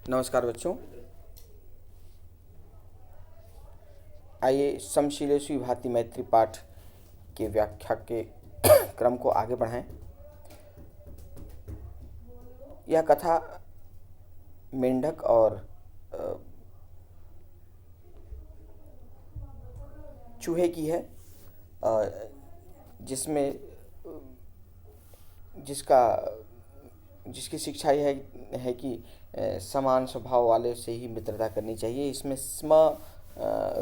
नमस्कार बच्चों। आइए समशीलेषु भांति मैत्री पाठ के व्याख्या के क्रम को आगे बढ़ाएं। यह कथा मेंढक और चूहे की है, जिसकी शिक्षा यह है कि समान स्वभाव वाले से ही मित्रता करनी चाहिए। इसमें स्म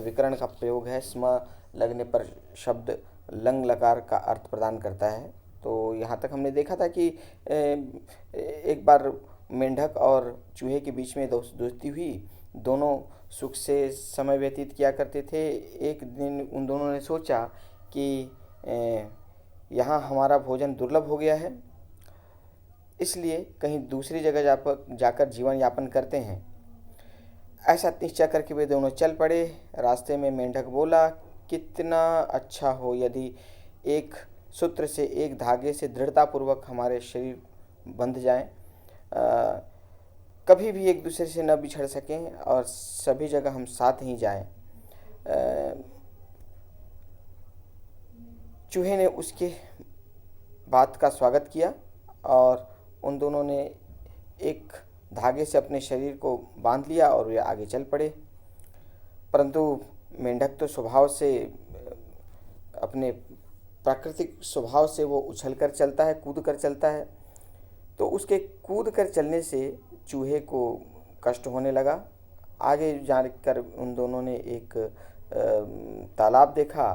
विकरण का प्रयोग है। स्म लगने पर शब्द लंग लकार का अर्थ प्रदान करता है। तो यहाँ तक हमने देखा था कि एक बार मेंढक और चूहे के बीच में दोस्ती हुई। दोनों सुख से समय व्यतीत किया करते थे। एक दिन उन दोनों ने सोचा कि यहाँ हमारा भोजन दुर्लभ हो गया है, इसलिए कहीं दूसरी जगह जाकर जीवन यापन करते हैं। ऐसा निश्चय करके वे दोनों चल पड़े। रास्ते में मेंढक बोला, कितना अच्छा हो यदि एक सूत्र से, एक धागे से दृढ़तापूर्वक हमारे शरीर बंध जाएं, कभी भी एक दूसरे से न बिछड़ सकें और सभी जगह हम साथ ही जाएं। चूहे ने उसके बात का स्वागत किया और उन दोनों ने एक धागे से अपने शरीर को बांध लिया और वे आगे चल पड़े। परंतु मेंढक तो स्वभाव से, अपने प्राकृतिक स्वभाव से वो उछल कर चलता है, कूद कर चलता है। तो उसके कूद कर चलने से चूहे को कष्ट होने लगा। आगे जाकर उन दोनों ने एक तालाब देखा।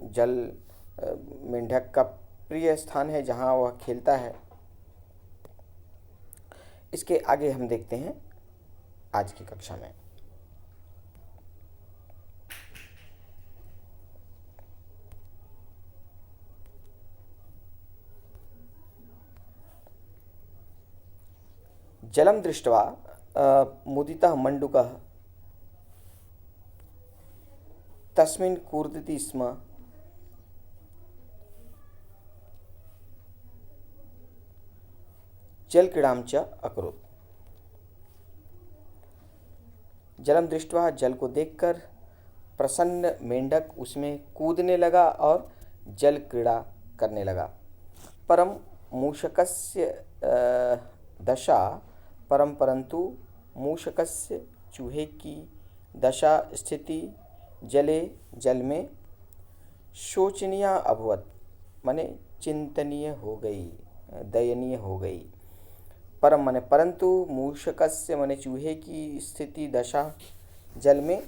जल मेंढक का प्रिय स्थान है, जहाँ वह खेलता है। इसके आगे हम देखते हैं आज की कक्षा में। जलम दृष्ट्वा मुदितः मंडूकः तस्मिन् कूर्दति स्म। जल क्रीड़ां च अकरोत्। जलम दृष्ट्वा, जल को देखकर, प्रसन्न मेंढक उसमें कूदने लगा और जल क्रीड़ा करने लगा। परम मूषकस्य दशा परम परंतु मूषकस्य, चूहे की दशा स्थिति जले, जल में, शोचनीया अभवत, माने चिंतनीय हो गई, दयनीय हो गई। परम माने परंतु, मूषकस्य माने चूहे की स्थिति, दशा जल में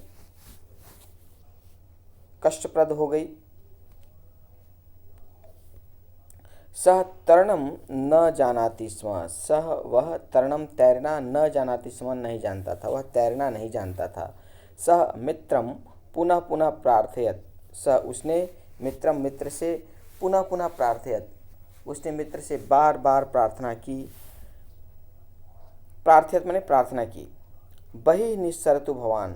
कष्टप्रद हो गई। सह तरणम न जानाति स्म। सह वह, तरणम तैरना, न जानाति स्म नहीं जानता था, वह तैरना नहीं जानता था। सह मित्रम पुनः पुनः प्रार्थयत। सह उसने, मित्रम मित्र से, पुनः पुनः प्रार्थयत उसने मित्र से बार बार प्रार्थना की। प्रार्थयत माने प्रार्थना की। बहि निस्सरतु भवान।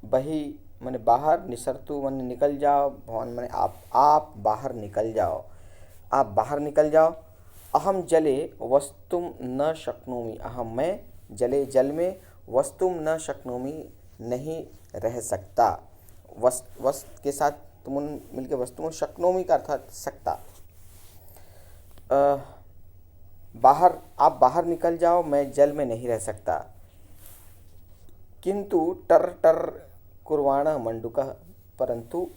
बहि माने बाहर, निस्सरतु माने निकल जाओ, भवान माने आप बाहर निकल जाओ, आप बाहर निकल जाओ। अहम जले वस्तुम न शक्नोमि। अहम मैं, जले जल में, वस्तुम न शक्नोमि नहीं रह सकता। वस्त के साथ तुम मिलकर वस्तुम, शक्नोमि का अर्थात सकता। बाहर, आप बाहर निकल जाओ, मैं जल में नहीं रह सकता। किंतु टर टर कुर्वाणः मंडूकः। परंतु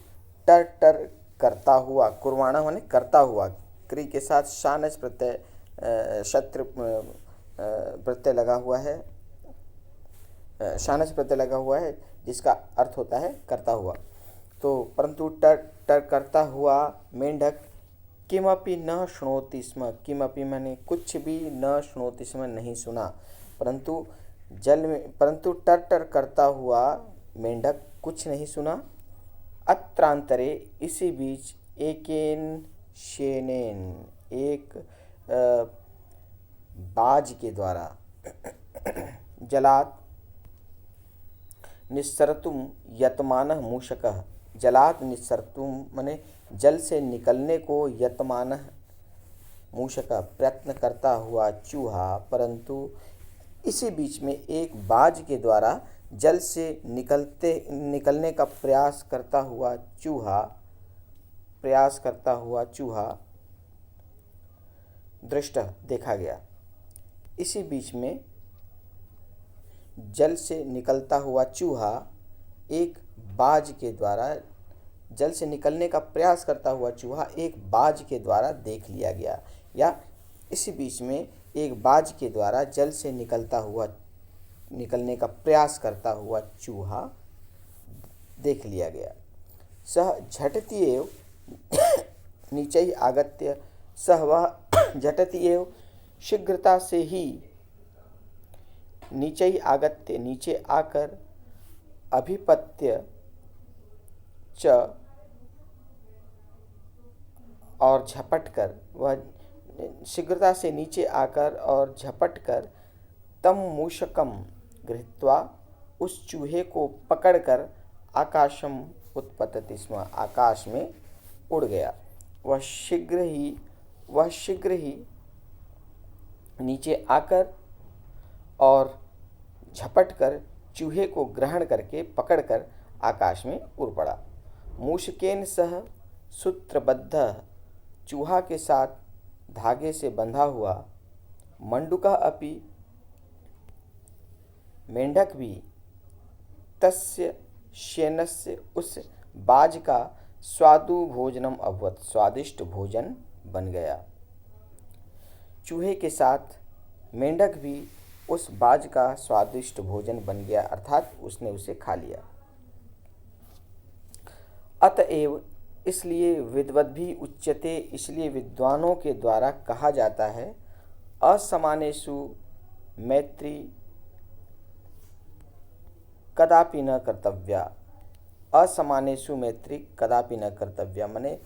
टर टर करता हुआ, कुर्वाणः माने करता हुआ, क्री के साथ शानच प्रत्यय, शत्रु प्रत्यय लगा हुआ है, शानच प्रत्यय लगा हुआ है, जिसका अर्थ होता है करता हुआ। तो परंतु टर टर करता हुआ मेंढक किमपि न शृणोति स्म। किमपि माने कुछ भी, न शृणोति स्म नहीं सुना। परंतु जल में, परंतु टर टर करता हुआ मेंढक कुछ नहीं सुना। अत्रांतरे, इसी बीच, एकेन शेनेन, एक बाज के द्वारा, जलात निस्सरतुम यतमानः मूषकः। जलात निस्सरतुम माने जल से निकलने को, यतमानः मूषक प्रयत्न करता हुआ चूहा, परंतु इसी बीच में एक बाज के द्वारा जल से निकलने का प्रयास करता हुआ चूहा दृष्ट देखा गया। इसी बीच में जल से निकलता हुआ चूहा एक बाज के द्वारा जल से निकलने का प्रयास करता हुआ चूहा एक बाज के द्वारा देख लिया गया, या इसी बीच में एक बाज के द्वारा जल से निकलने का प्रयास करता हुआ चूहा देख लिया गया। सह झटति एव नीचै आगत्य, सह वह झटति एव शीघ्रता से ही, नीचै आगत्य नीचे आकर, अभिपत्य च और झपट कर, वह शीघ्रता से नीचे आकर और झपट कर, तम मूषकम गृहीत्वा उस चूहे को पकड़कर आकाशम उत्पतति स्म, आकाश में उड़ गया। वह शीघ्र ही नीचे आकर और झपट कर चूहे को ग्रहण करके पकड़कर आकाश में उड़ पड़ा। मूषकेन सह सूत्रबद्ध, चूहा के साथ धागे से बंधा हुआ, मंडूकः अपि मेंढक भी, तस्य श्येनस्य उस बाज का स्वादु भोजनम अभवत्, स्वादिष्ट भोजन बन गया। चूहे के साथ मेंढक भी उस बाज का स्वादिष्ट भोजन बन गया, अर्थात उसने उसे खा लिया। अतएव इसलिए विद्वद्भी उच्यते, इसलिए विद्वानों के द्वारा कहा जाता है, असमानेषु मैत्री कदापि न कर्तव्या। असमानेषु मैत्री कदापि न कर्तव्या माने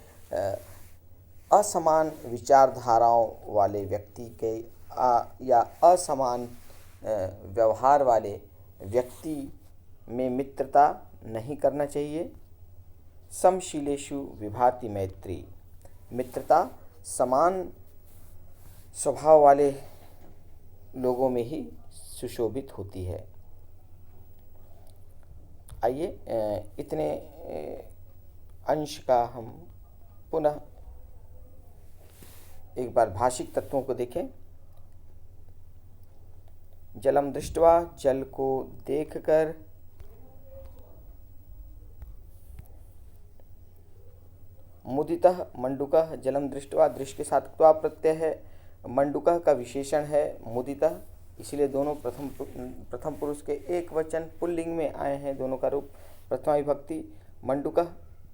असमान विचारधाराओं वाले व्यक्ति के या असमान व्यवहार वाले व्यक्ति में मित्रता नहीं करना चाहिए। समशीलेषु विभाति मैत्री, मित्रता समान स्वभाव वाले लोगों में ही सुशोभित होती है। आइए इतने अंश का हम पुनः एक बार भाषिक तत्वों को देखें। जलम दृष्ट्वा, जल को देखकर, मुदितः मंडूकः, जलम दृष्ट्वा दृश्य के साथ क्त्वा प्रत्यय है, मंडूकः का विशेषण है मुदितः, इसलिए दोनों प्रथम पुरुष के एक वचन पुल्लिंग में आए हैं, दोनों का रूप प्रथमा विभक्ति। मंडूकः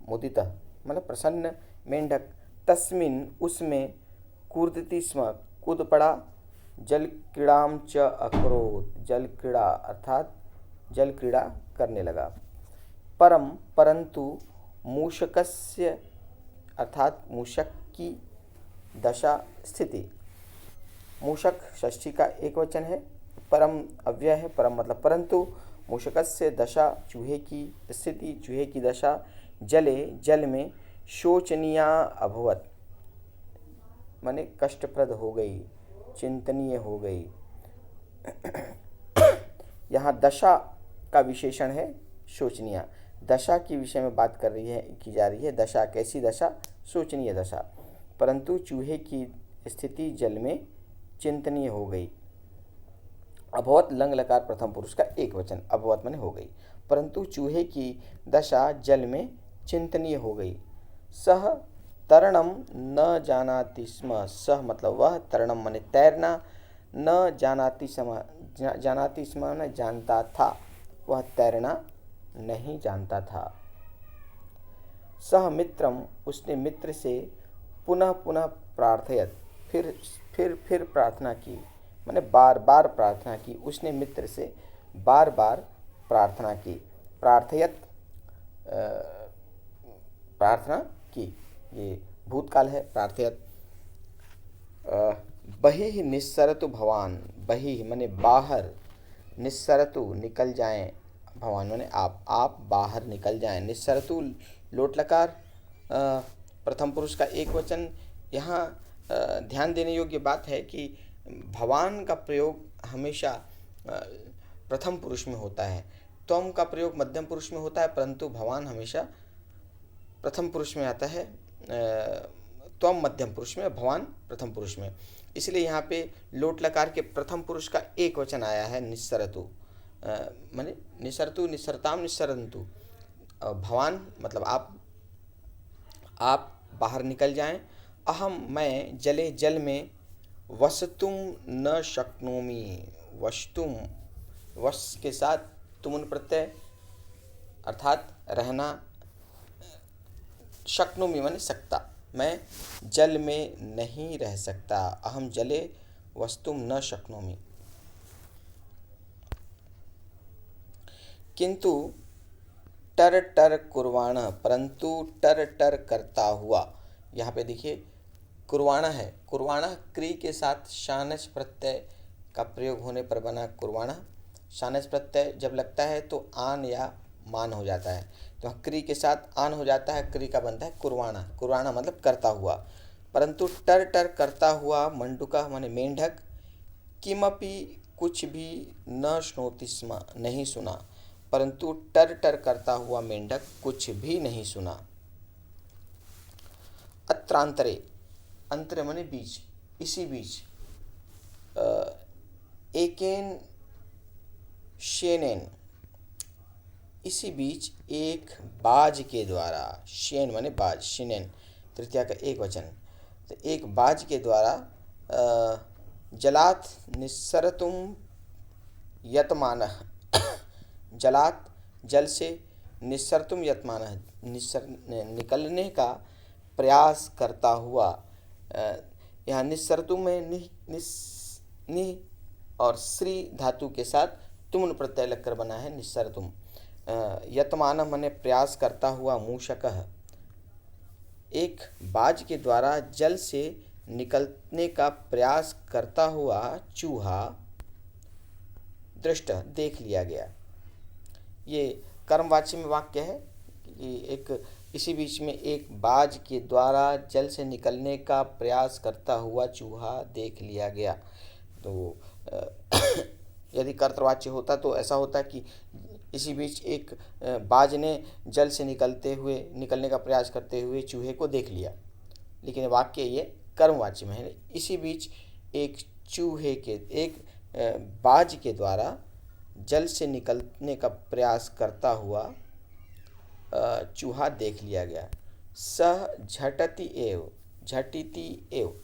मुदितः मतलब प्रसन्न मेंढक, तस्मिन् उसमें, कूर्दति स्म कूद पड़ा, जल क्रीड़ाम च अकरोत्, जल क्रीड़ा अर्थात जल क्रीड़ा करने लगा। परम परंतु, मूषकस्य अर्थात मूषक की दशा स्थिति, मूषक षष्ठी का एक वचन है, परम अव्यय है, परम मतलब परंतु, मूषकस्य दशा चूहे की स्थिति, चूहे की दशा, जले जल में, शोचनीया अभवत् माने कष्टप्रद हो गई, चिंतनीय हो गई। यहाँ दशा का विशेषण है शोचनीय, दशा के विषय में बात की जा रही है। दशा कैसी दशा? शोचनीय दशा। परंतु चूहे की स्थिति जल में चिंतनीय हो गई। अभवत लंग लकार प्रथम पुरुष का एक वचन, अभवत माने हो गई, परंतु चूहे की दशा जल में चिंतनीय हो गई। सह तरणम न जानाति स्म, सह मतलब वह, तरणम माने तैरना, न जानाति स्म न जानता था, वह तैरना नहीं जानता था। सह मित्रम उसने मित्र से पुनः पुनः प्रार्थयत, फिर प्रार्थना की, माने बार बार प्रार्थना की, उसने मित्र से बार बार प्रार्थना की। प्रार्थयत प्रार्थना की, ये भूतकाल है। प्रार्थयत। बहिः निस्सरतु भवान, बहिः माने बाहर, निस्सरतु निकल जाएं, भवान माने आप बाहर निकल जाएं। निस्सरतु लोट लकार प्रथम पुरुष का एक वचन। यहाँ ध्यान देने योग्य बात है कि भवान का प्रयोग हमेशा प्रथम पुरुष में होता है। त्वम का प्रयोग मध्यम पुरुष में होता है, परंतु भवान हमेशा प्रथम पुरुष में आता है। त्वम मध्यम पुरुष में, भवान प्रथम पुरुष में। इसलिए यहाँ पे लोट लकार के प्रथम पुरुष का एक वचन आया है निस्सरतु, माने निस्सरतु, निस्सरताम, निस्सरन्तु। भवान मतलब आप बाहर निकल जाएं। अहम मैं जले, जल में, वसतुम न शक्नोमि, वस्तुम वश के साथ तुमुन प्रत्यय अर्थात रहना, शक्नोमि माने सकता, मैं जल में नहीं रह सकता। अहम जले वस्तुम न शक्नोमि। किंतु टर टर कुर्वाण, परंतु टर टर करता हुआ। यहाँ पे देखिए कुर्वाणा है, कुर्वाणा क्री के साथ शानच प्रत्यय का प्रयोग होने पर बना कुर्वाणा। शानच प्रत्यय जब लगता है तो आन या मान हो जाता है, तो क्री के साथ आन हो जाता है, क्री का बनता है कुर्वाणा। कुर्वाणा मतलब करता हुआ। परंतु टर टर करता हुआ मंडुका माने मेंढक, किमपि कुछ भी न श्नोति स्म नहीं सुना, परंतु टर टर करता हुआ मेंढक कुछ भी नहीं सुना। अत्रांतरे, अंतरे माने बीच, इसी बीच, एकेन शेनेन, इसी बीच एक बाज के द्वारा, शेन माने बाज, शेनेन तृतीया का एक वचन, तो एक बाज के द्वारा जलात निस्सरतुम यतमानः, जलात जल से, निस्सरतुम यतमानः निकलने का प्रयास करता हुआ। यहाँ निस्सरतुम में नि और श्री धातु के साथ तुमुन प्रत्यय लगकर बना है निस्सरतुम। यतमान माने प्रयास करता हुआ, मूषकः एक बाज के द्वारा जल से निकलने का प्रयास करता हुआ चूहा, दृष्ट देख लिया गया। ये कर्मवाच्य में वाक्य है कि एक इसी बीच में एक बाज के द्वारा जल से निकलने का प्रयास करता हुआ चूहा देख लिया गया। तो यदि कर्तवाच्य होता तो ऐसा होता कि इसी बीच एक बाज ने जल से निकलने का प्रयास करते हुए चूहे को देख लिया, लेकिन वाक्य ये कर्मवाच्य में है। इसी बीच एक बाज के द्वारा जल से निकलने का प्रयास करता हुआ चूहा देख लिया गया। सह झटति एव, झटिति एव,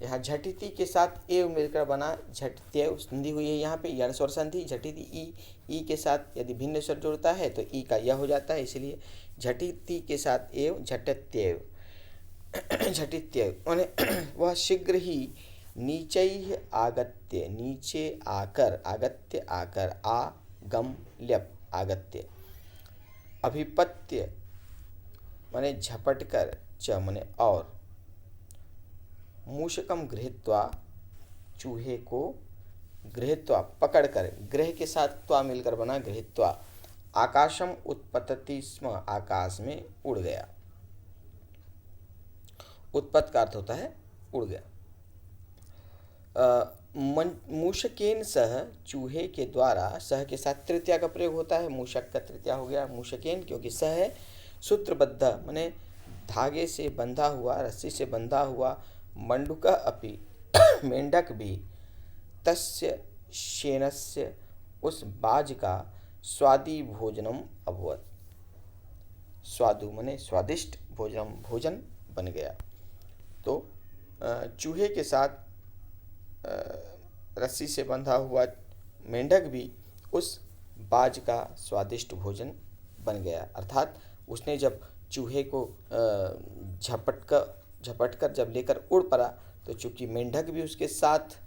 यहाँ झटिति के साथ एव मिलकर बना झटित्यव संधि हुई है। यहाँ पे यण स्वर संधि, झटिति ई के साथ यदि भिन्न स्वर जुड़ता है तो ई का यह हो जाता है, इसलिए झटिति के साथ एव, झटत्यव, झटित्यव माने वह शीघ्र ही नीचे आगत्य, नीचे आकर, आगत्य आकर, आगम ल्यप आगत्य, अभिपत्य माने झपटकर, च माने और, मूषकम गृहीत्वा चूहे को, गृहीत्वा पकड़कर, गृह के साथ त्वा मिलकर बना गृहीत्वा, आकाशम उत्पतति स्म आकाश में उड़ गया। उत्पत्त का अर्थ होता है उड़ गया। मूषकेन सह, चूहे के द्वारा, सह के साथ तृतीया का प्रयोग होता है, मूषक का तृतीया हो गया मूषकेन, क्योंकि सह है सूत्रबद्ध माने धागे से बंधा हुआ, रस्सी से बंधा हुआ, मंडुका अपि मेंढक भी, तस्य शेनस्य उस बाज का, स्वादि भोजनम अभवत, स्वादु माने स्वादिष्ट, भोजनम भोजन बन गया। तो चूहे के साथ रस्सी से बंधा हुआ मेंढक भी उस बाज का स्वादिष्ट भोजन बन गया। अर्थात उसने जब चूहे को झपट कर जब लेकर उड़ पड़ा, तो चूंकि मेंढक भी उसके साथ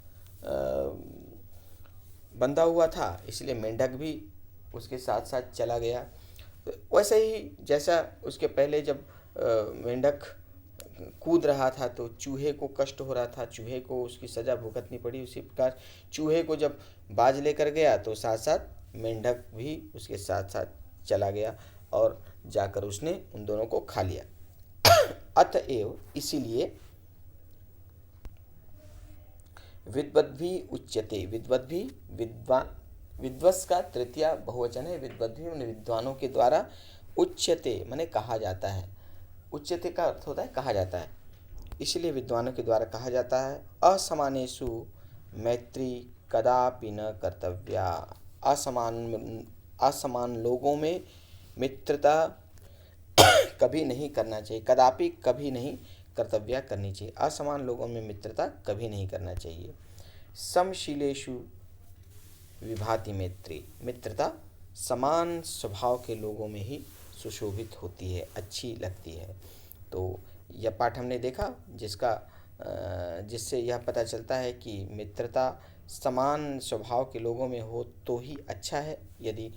बंधा हुआ था, इसलिए मेंढक भी उसके साथ साथ चला गया। तो वैसे ही जैसा उसके पहले जब मेंढक कूद रहा था तो चूहे को कष्ट हो रहा था, चूहे को उसकी सज़ा भुगतनी पड़ी, उसी प्रकार चूहे को जब बाज लेकर गया तो साथ साथ मेंढक भी उसके साथ साथ चला गया और जाकर उसने उन दोनों को खा लिया। अतएव इसीलिए विद्वद्भि उच्यते। विद्वद्भि, विद्वान, विद्वस् का तृतीया बहुवचन है। विद्वद्भि माने विद्वानों के द्वारा, उच्यते माने कहा जाता है। उच्यते का अर्थ होता है कहा जाता है, इसलिए विद्वानों के द्वारा कहा जाता है। असमानेषु मैत्री कदापि न कर्तव्या। असमान लोगों में मित्रता कभी नहीं करना चाहिए। कदापि कभी नहीं कर्तव्या करनी चाहिए। असमान लोगों में मित्रता कभी नहीं करना चाहिए। समशीलेषु विभाति मैत्री। मित्रता समान स्वभाव के लोगों में ही सुशोभित होती है, अच्छी लगती है। तो यह पाठ हमने देखा जिससे यह पता चलता है कि मित्रता समान स्वभाव के लोगों में हो तो ही अच्छा है। यदि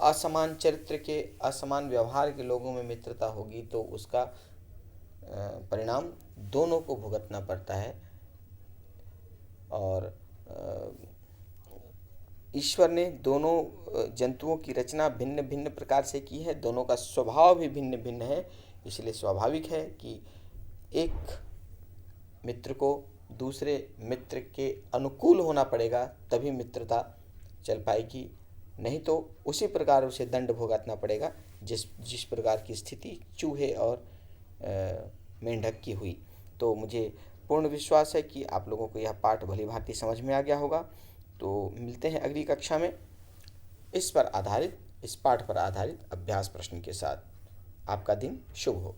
असमान चरित्र के, असमान व्यवहार के लोगों में मित्रता होगी तो उसका परिणाम दोनों को भुगतना पड़ता है। और ईश्वर ने दोनों जंतुओं की रचना भिन्न भिन्न प्रकार से की है, दोनों का स्वभाव भी भिन्न भिन्न है, इसलिए स्वाभाविक है कि एक मित्र को दूसरे मित्र के अनुकूल होना पड़ेगा, तभी मित्रता चल पाएगी, नहीं तो उसी प्रकार उसे दंड भुगतना पड़ेगा जिस प्रकार की स्थिति चूहे और मेंढक की हुई। तो मुझे पूर्ण विश्वास है कि आप लोगों को यह पाठ भली भांति समझ में आ गया होगा। तो मिलते हैं अगली कक्षा में इस पाठ पर आधारित अभ्यास प्रश्न के साथ। आपका दिन शुभ हो।